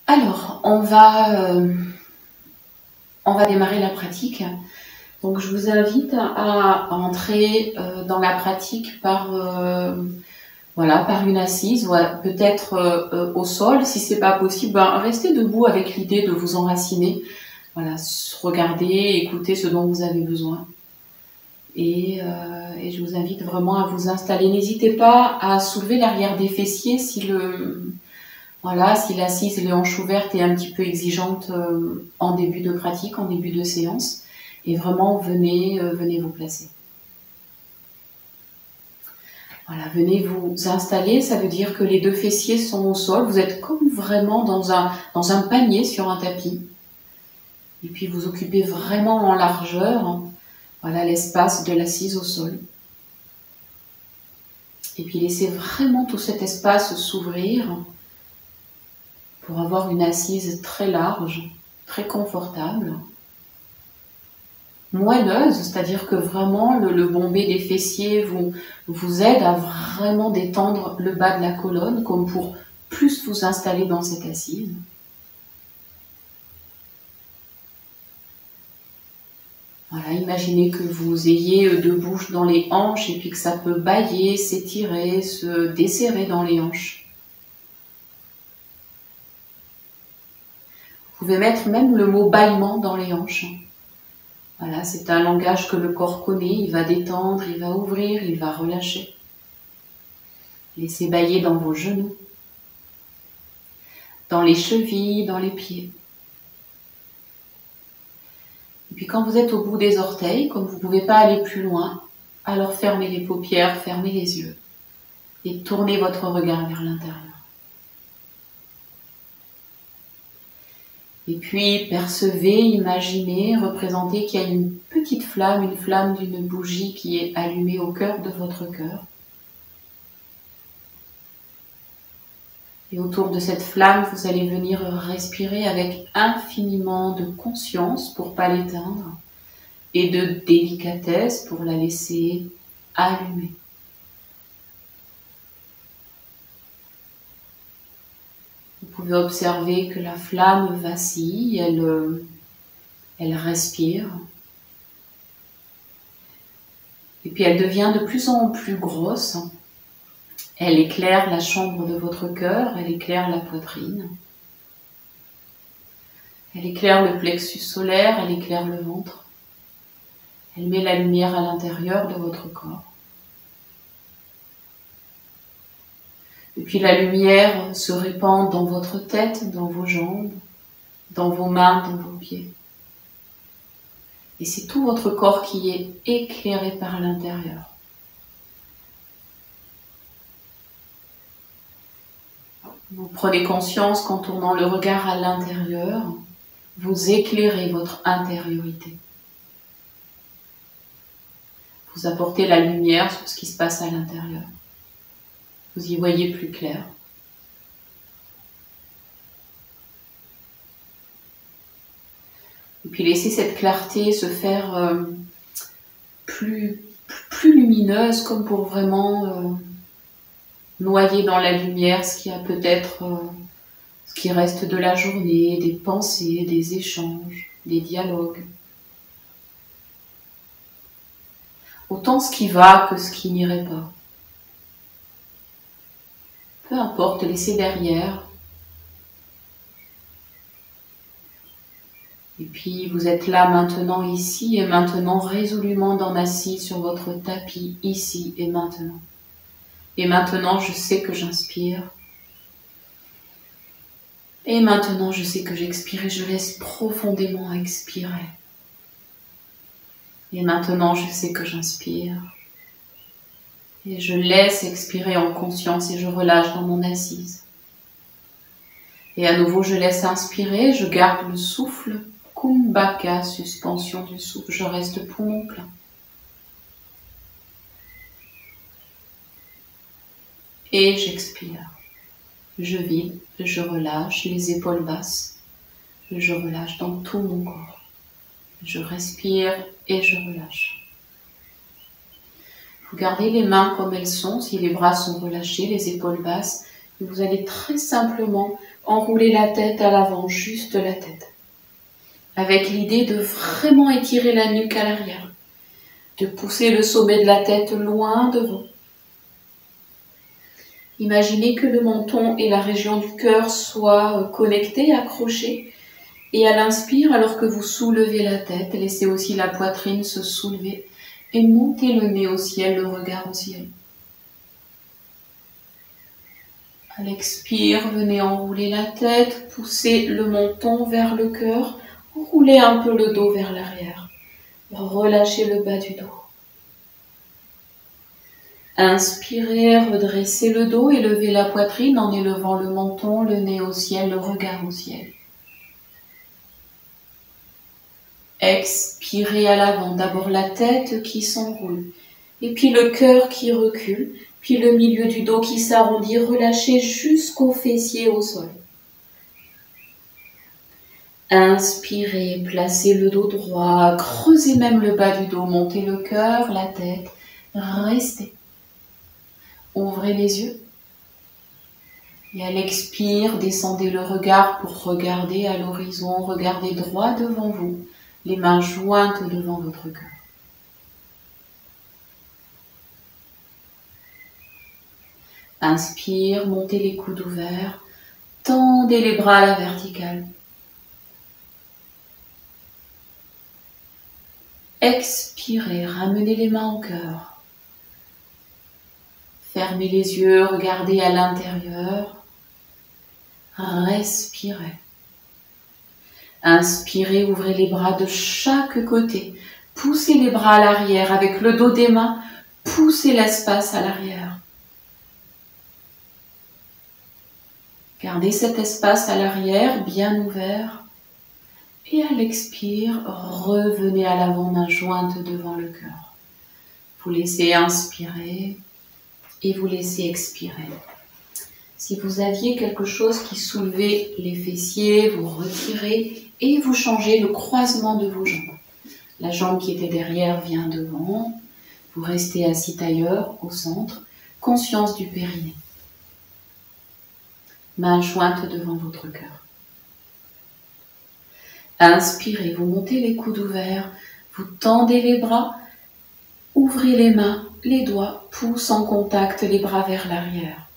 Alors, on va démarrer la pratique. Donc, je vous invite à entrer dans la pratique par une assise, ou peut-être au sol. Si c'est pas possible, restez debout avec l'idée de vous enraciner. Voilà, regardez, écoutez ce dont vous avez besoin. Et je vous invite vraiment à vous installer. N'hésitez pas à soulever l'arrière des fessiers si l'assise, les hanches ouvertes est un petit peu exigeante en début de pratique, en début de séance. Et vraiment, venez vous placer. Voilà, venez vous installer. Ça veut dire que les deux fessiers sont au sol. Vous êtes comme vraiment dans un panier sur un tapis. Et puis vous occupez vraiment en largeur, voilà, l'espace de l'assise au sol. Et puis laissez vraiment tout cet espace s'ouvrir pour avoir une assise très large, très confortable. Moelleuse, c'est-à-dire que vraiment le bombé des fessiers vous aide à vraiment détendre le bas de la colonne, comme pour plus vous installer dans cette assise. Voilà, imaginez que vous ayez deux bouches dans les hanches et puis que ça peut bâiller, s'étirer, se desserrer dans les hanches. Vous pouvez mettre même le mot bâillement dans les hanches. Voilà, c'est un langage que le corps connaît, il va détendre, il va ouvrir, il va relâcher. Laissez bâiller dans vos genoux, dans les chevilles, dans les pieds. Et puis quand vous êtes au bout des orteils, comme vous ne pouvez pas aller plus loin, alors fermez les paupières, fermez les yeux et tournez votre regard vers l'intérieur. Et puis percevez, imaginez, représentez qu'il y a une petite flamme, une flamme d'une bougie qui est allumée au cœur de votre cœur. Et autour de cette flamme, vous allez venir respirer avec infiniment de conscience pour ne pas l'éteindre et de délicatesse pour la laisser allumer. Vous pouvez observer que la flamme vacille, elle respire. Et puis elle devient de plus en plus grosse. Elle éclaire la chambre de votre cœur, elle éclaire la poitrine. Elle éclaire le plexus solaire, elle éclaire le ventre. Elle met la lumière à l'intérieur de votre corps. Et puis la lumière se répand dans votre tête, dans vos jambes, dans vos mains, dans vos pieds. Et c'est tout votre corps qui est éclairé par l'intérieur. Vous prenez conscience qu'en tournant le regard à l'intérieur, vous éclairez votre intériorité. Vous apportez la lumière sur ce qui se passe à l'intérieur. Vous y voyez plus clair. Et puis laissez cette clarté se faire plus lumineuse, comme pour vraiment noyer dans la lumière ce qui a peut-être, ce qui reste de la journée, des pensées, des échanges, des dialogues. Autant ce qui va que ce qui n'irait pas. Peu importe, laissez derrière. Et puis vous êtes là maintenant, ici et maintenant, résolument dans assis sur votre tapis, ici et maintenant. Et maintenant, je sais que j'inspire. Et maintenant, je sais que j'expire et je laisse profondément expirer. Et maintenant, je sais que j'inspire. Et je laisse expirer en conscience et je relâche dans mon assise. Et à nouveau, je laisse inspirer, je garde le souffle. Kumbhaka, suspension du souffle, je reste poumon plein. Et j'expire. Je vide, je relâche les épaules basses. Je relâche dans tout mon corps. Je respire et je relâche. Vous gardez les mains comme elles sont, si les bras sont relâchés, les épaules basses, Vous allez très simplement enrouler la tête à l'avant, juste la tête, avec l'idée de vraiment étirer la nuque à l'arrière, de pousser le sommet de la tête loin devant. Imaginez que le menton et la région du cœur soient connectés, accrochés. Et à l'inspire, alors que vous soulevez la tête, laissez aussi la poitrine se soulever et montez le nez au ciel, le regard au ciel. À l'expire, venez enrouler la tête, poussez le menton vers le cœur, enroulez un peu le dos vers l'arrière. Relâchez le bas du dos. Inspirez, redressez le dos, élevez la poitrine en élevant le menton, le nez au ciel, le regard au ciel. Expirez à l'avant, d'abord la tête qui s'enroule, et puis le cœur qui recule, puis le milieu du dos qui s'arrondit, relâchez jusqu'au fessier au sol. Inspirez, placez le dos droit, creusez même le bas du dos, montez le cœur, la tête, restez. Ouvrez les yeux. Et à l'expire, descendez le regard pour regarder à l'horizon, regardez droit devant vous, les mains jointes devant votre cœur. Inspire, montez les coudes ouverts, tendez les bras à la verticale. Expirez, ramenez les mains au cœur. Fermez les yeux, regardez à l'intérieur. Respirez. Inspirez, ouvrez les bras de chaque côté. Poussez les bras à l'arrière avec le dos des mains. Poussez l'espace à l'arrière. Gardez cet espace à l'arrière bien ouvert. Et à l'expire, revenez à l'avant, main jointe devant le cœur. Vous laissez inspirer et vous laissez expirer. Si vous aviez quelque chose qui soulevait les fessiers, vous retirez et vous changez le croisement de vos jambes. La jambe qui était derrière vient devant. Vous restez assis tailleur au centre, conscience du périnée. Main jointe devant votre cœur. Inspirez, vous montez les coudes ouverts, vous tendez les bras, ouvrez les mains, les doigts poussent en contact, les bras vers l'arrière.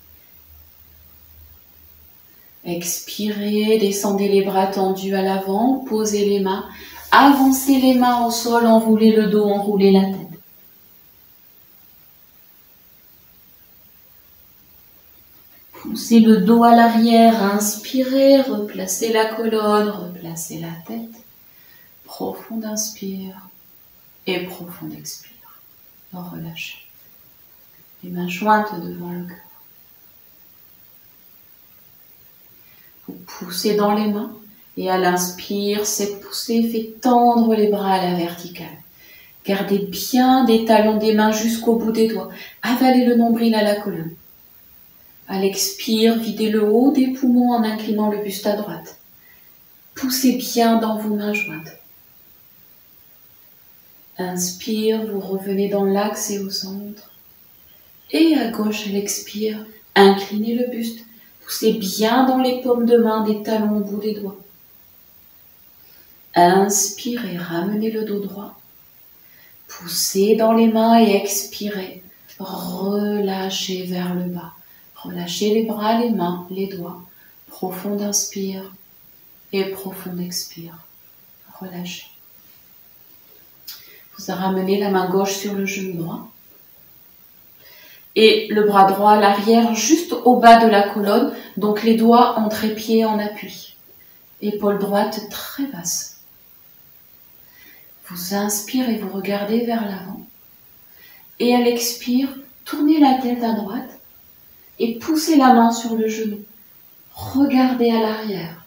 Expirez, descendez les bras tendus à l'avant, posez les mains, avancez les mains au sol, enroulez le dos, enroulez la tête. Poussez le dos à l'arrière, inspirez, replacez la colonne, replacez la tête. Profond inspire et profond expire. Relâchez. Les mains jointes devant le cœur. Vous poussez dans les mains et à l'inspire, cette poussée fait tendre les bras à la verticale. Gardez bien des talons des mains jusqu'au bout des doigts. Avalez le nombril à la colonne. À l'expire, videz le haut des poumons en inclinant le buste à droite. Poussez bien dans vos mains jointes. Inspire, vous revenez dans l'axe et au centre. Et à gauche, à l'expire, inclinez le buste. Poussez bien dans les paumes de main, des talons au bout des doigts. Inspirez, ramenez le dos droit. Poussez dans les mains et expirez. Relâchez vers le bas. Relâchez les bras, les mains, les doigts. Profond inspire et profond expire. Relâchez. Vous ramenez la main gauche sur le genou droit. Et le bras droit à l'arrière, juste au bas de la colonne. Donc les doigts en trépied en appui. Épaule droite très basse. Vous inspirez, vous regardez vers l'avant. Et à l'expire, tournez la tête à droite. Et poussez la main sur le genou. Regardez à l'arrière.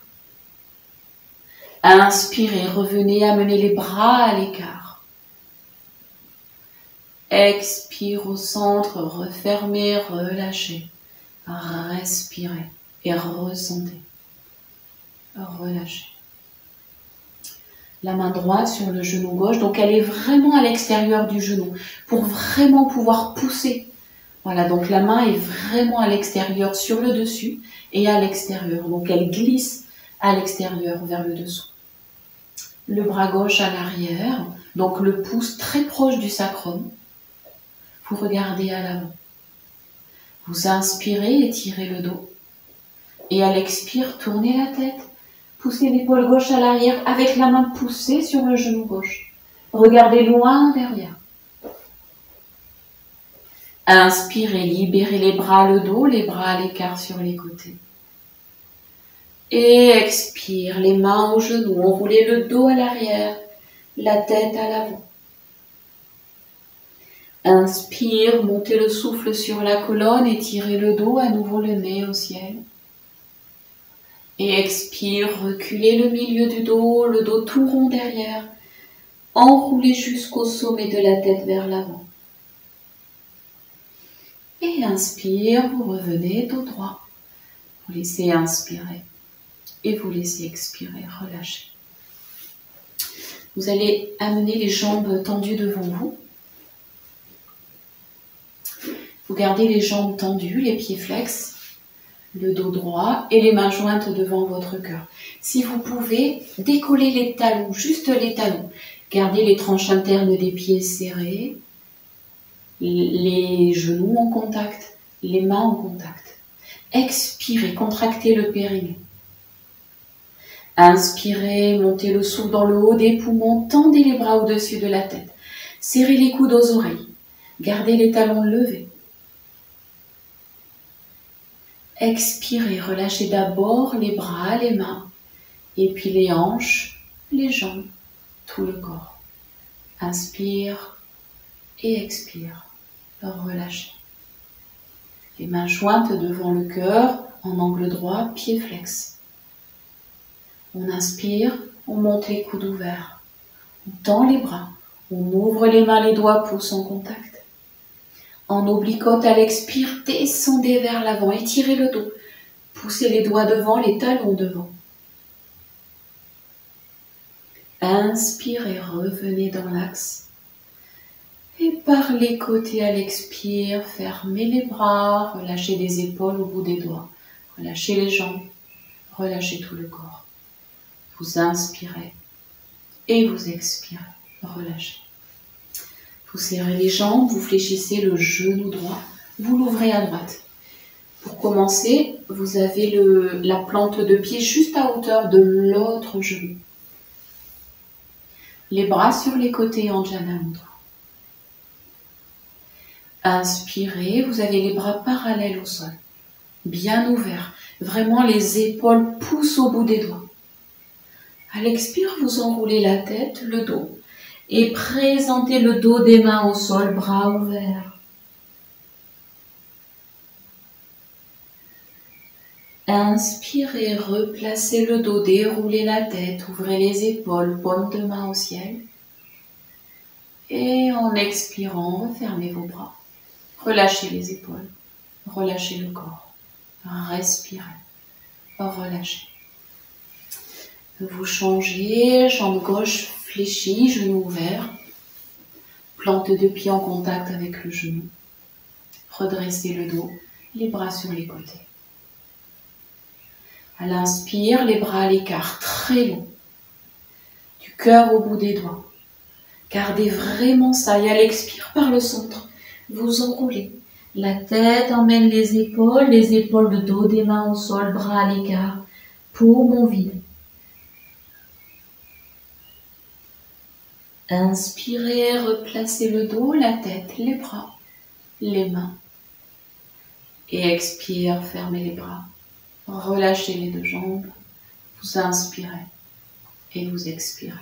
Inspirez, revenez, amenez les bras à l'écart. Expire au centre, refermez, relâchez. Respirez et ressentez. Relâchez. La main droite sur le genou gauche, donc elle est vraiment à l'extérieur du genou pour vraiment pouvoir pousser Voilà, donc la main est vraiment à l'extérieur sur le dessus et à l'extérieur. Donc elle glisse à l'extérieur vers le dessous. Le bras gauche à l'arrière, donc le pouce très proche du sacrum. Vous regardez à l'avant. Vous inspirez, étirez le dos. Et à l'expire, tournez la tête. Poussez l'épaule gauche à l'arrière avec la main poussée sur le genou gauche. Regardez loin derrière. Inspirez, libérez les bras, le dos, les bras à l'écart sur les côtés. Et expire, les mains aux genoux, enroulez le dos à l'arrière, la tête à l'avant. Inspire, montez le souffle sur la colonne, étirez le dos, à nouveau le nez au ciel. Et expire, reculez le milieu du dos, le dos tout rond derrière, enroulez jusqu'au sommet de la tête vers l'avant. Et inspire, vous revenez dos droit. Vous laissez inspirer et vous laissez expirer, relâchez. Vous allez amener les jambes tendues devant vous. Vous gardez les jambes tendues, les pieds flex, le dos droit et les mains jointes devant votre cœur. Si vous pouvez, décoller les talons, juste les talons. Gardez les tranches internes des pieds serrées, les genoux en contact, les mains en contact. Expirez, contractez le périnée. Inspirez, montez le souffle dans le haut des poumons, tendez les bras au-dessus de la tête. Serrez les coudes aux oreilles. Gardez les talons levés. Expirez, relâchez d'abord les bras, les mains, et puis les hanches, les jambes, tout le corps. Inspire et expire, relâchez. Les mains jointes devant le cœur, en angle droit, pieds flex. On inspire, on monte les coudes ouverts. On tend les bras, on ouvre les mains, les doigts, pouces en contact. En obliquote à l'expire, descendez vers l'avant, étirez le dos. Poussez les doigts devant, les talons devant. Inspirez, revenez dans l'axe. Et par les côtés à l'expire, fermez les bras, relâchez les épaules au bout des doigts. Relâchez les jambes, relâchez tout le corps. Vous inspirez et vous expirez, relâchez. Vous serrez les jambes, vous fléchissez le genou droit, vous l'ouvrez à droite. Pour commencer, vous avez la plante de pied juste à hauteur de l'autre genou. Les bras sur les côtés en Jana Mudra. Inspirez, vous avez les bras parallèles au sol, bien ouverts. Vraiment, les épaules poussent au bout des doigts. À l'expire, vous enroulez la tête, le dos, et présentez le dos des mains au sol, bras ouverts. Inspirez, replacez le dos, déroulez la tête, ouvrez les épaules, paume de main au ciel. Et en expirant, refermez vos bras. Relâchez les épaules, relâchez le corps. Respirez, relâchez. Vous changez, jambe gauche fléchie, genou ouvert. Plante de pied en contact avec le genou. Redressez le dos, les bras sur les côtés. À l'inspire, les bras à l'écart, très longs. Du cœur au bout des doigts. Gardez vraiment ça. Et à l'expire, par le centre, vous enroulez. La tête emmène les épaules, le dos des mains au sol, bras à l'écart, poumon vide. Inspirez, replacez le dos, la tête, les bras, les mains. Et expire, fermez les bras. Relâchez les deux jambes. Vous inspirez et vous expirez.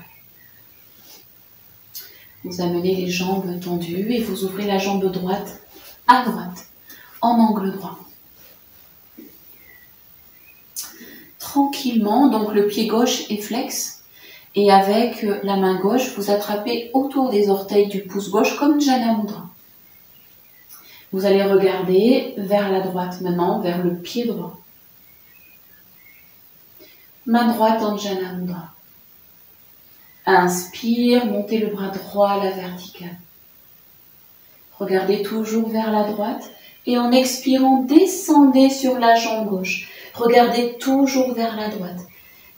Vous amenez les jambes tendues et vous ouvrez la jambe droite à droite, en angle droit. Tranquillement, donc le pied gauche est flex. Et avec la main gauche, vous attrapez autour des orteils du pouce gauche comme Jana Mudra. Vous allez regarder vers la droite maintenant, vers le pied droit. Main droite en Jana Mudra. Inspire, montez le bras droit à la verticale. Regardez toujours vers la droite Et en expirant, descendez sur la jambe gauche. Regardez toujours vers la droite.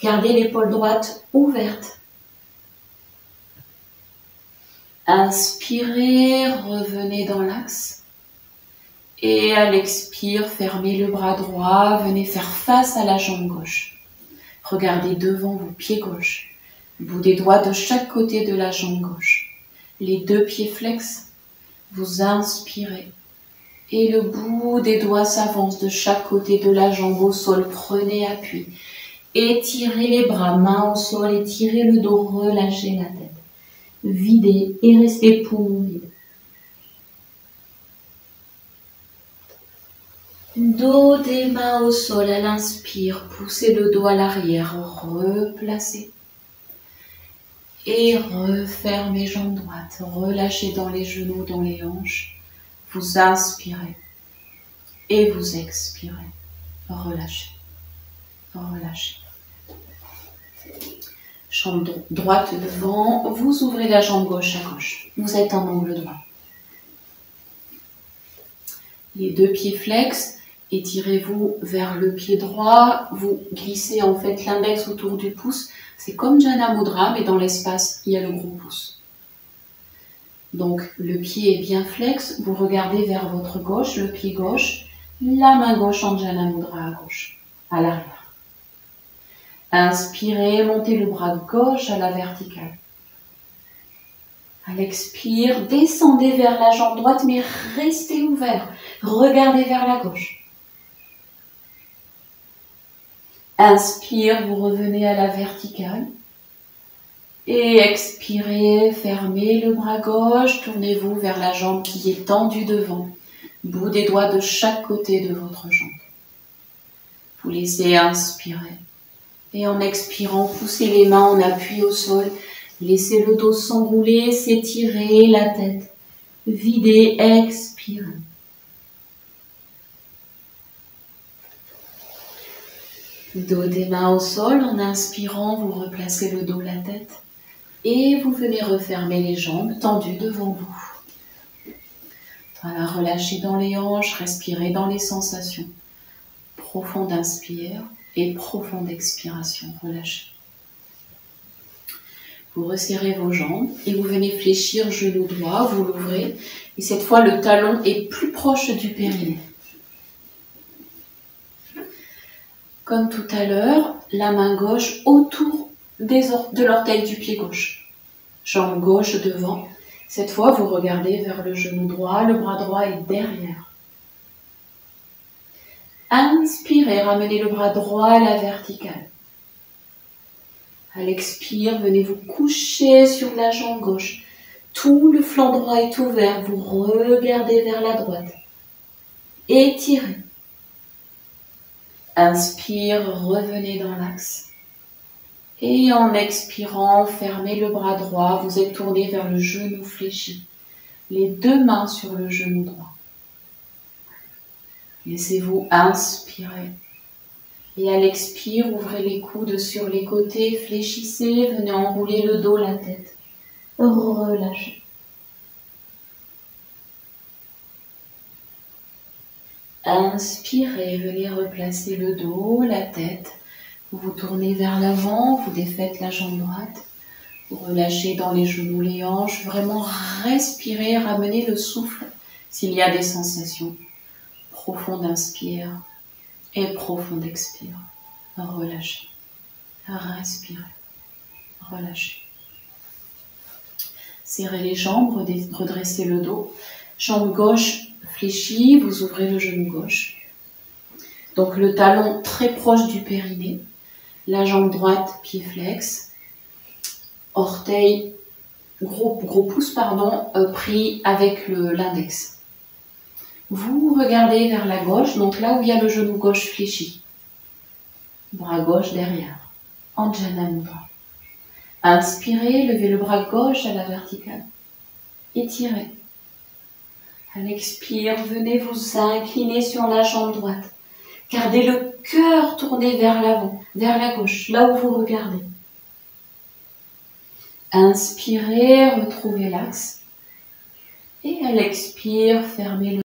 Gardez l'épaule droite ouverte. Inspirez, revenez dans l'axe. Et à l'expire, fermez le bras droit, venez faire face à la jambe gauche. Regardez devant vos pieds gauche. Bout des doigts de chaque côté de la jambe gauche. Les deux pieds flex. Vous inspirez. Et le bout des doigts s'avance de chaque côté de la jambe au sol. Prenez appui. Étirez les bras, mains au sol, étirez le dos, relâchez la tête. Videz et restez poumon vide. Dos des mains au sol à l'inspire, poussez le dos à l'arrière, replacez. Et refermez jambes droites, relâchez dans les genoux, dans les hanches. Vous inspirez et vous expirez. Relâchez, relâchez. Jambe droite devant, vous ouvrez la jambe gauche à gauche. Vous êtes en angle droit. Les deux pieds flex, étirez-vous vers le pied droit. Vous glissez en fait l'index autour du pouce. C'est comme Jana Mudra, mais dans l'espace, il y a le gros pouce. Donc, le pied est bien flex. Vous regardez vers votre gauche, le pied gauche, la main gauche en Jana Mudra à gauche, à l'arrière. Inspirez, montez le bras gauche à la verticale. À l'expire, descendez vers la jambe droite, mais restez ouvert. Regardez vers la gauche. Inspire, vous revenez à la verticale. Et expirez, fermez le bras gauche, tournez-vous vers la jambe qui est tendue devant. Bout des doigts de chaque côté de votre jambe. Vous laissez inspirer. Et en expirant, poussez les mains en appui au sol. Laissez le dos s'enrouler, s'étirer, la tête. Videz, expirez. Dos des mains au sol, en inspirant, vous replacez le dos, la tête. Et vous venez refermer les jambes tendues devant vous. Voilà, relâchez dans les hanches, respirez dans les sensations. Profonde inspire et profonde expiration, relâchez. Vous resserrez vos jambes et vous venez fléchir genou droit, vous l'ouvrez. Et cette fois, le talon est plus proche du périnée. Comme tout à l'heure, la main gauche autour de l'orteil du pied gauche. Jambe gauche devant. Cette fois, vous regardez vers le genou droit, le bras droit est derrière. Inspirez, ramenez le bras droit à la verticale. À l'expire, venez vous coucher sur la jambe gauche. Tout le flanc droit est ouvert, vous regardez vers la droite. Étirez. Inspire, revenez dans l'axe. Et en expirant, fermez le bras droit, vous êtes tourné vers le genou fléchi. Les deux mains sur le genou droit. Laissez-vous inspirer. Et à l'expire, ouvrez les coudes sur les côtés, fléchissez, venez enrouler le dos, la tête. Relâchez. Inspirez, venez replacer le dos, la tête. Vous vous tournez vers l'avant, vous défaites la jambe droite. Vous relâchez dans les genoux, les hanches. Vraiment respirez, ramenez le souffle s'il y a des sensations. Profonde inspire et profonde expire. Relâchez. Respirez. Relâchez. Serrez les jambes, redressez le dos. Jambe gauche fléchie, vous ouvrez le genou gauche. Donc le talon très proche du périnée. La jambe droite, pied flex. Orteil, gros pouce, pris avec l'index. Vous regardez vers la gauche, donc là où il y a le genou gauche fléchi. Bras gauche derrière. Anjana Mudra. Inspirez, levez le bras gauche à la verticale. Étirez. À l'expire, venez vous incliner sur la jambe droite. Gardez le cœur tourné vers l'avant, vers la gauche, là où vous regardez. Inspirez, retrouvez l'axe. Et à l'expire, fermez le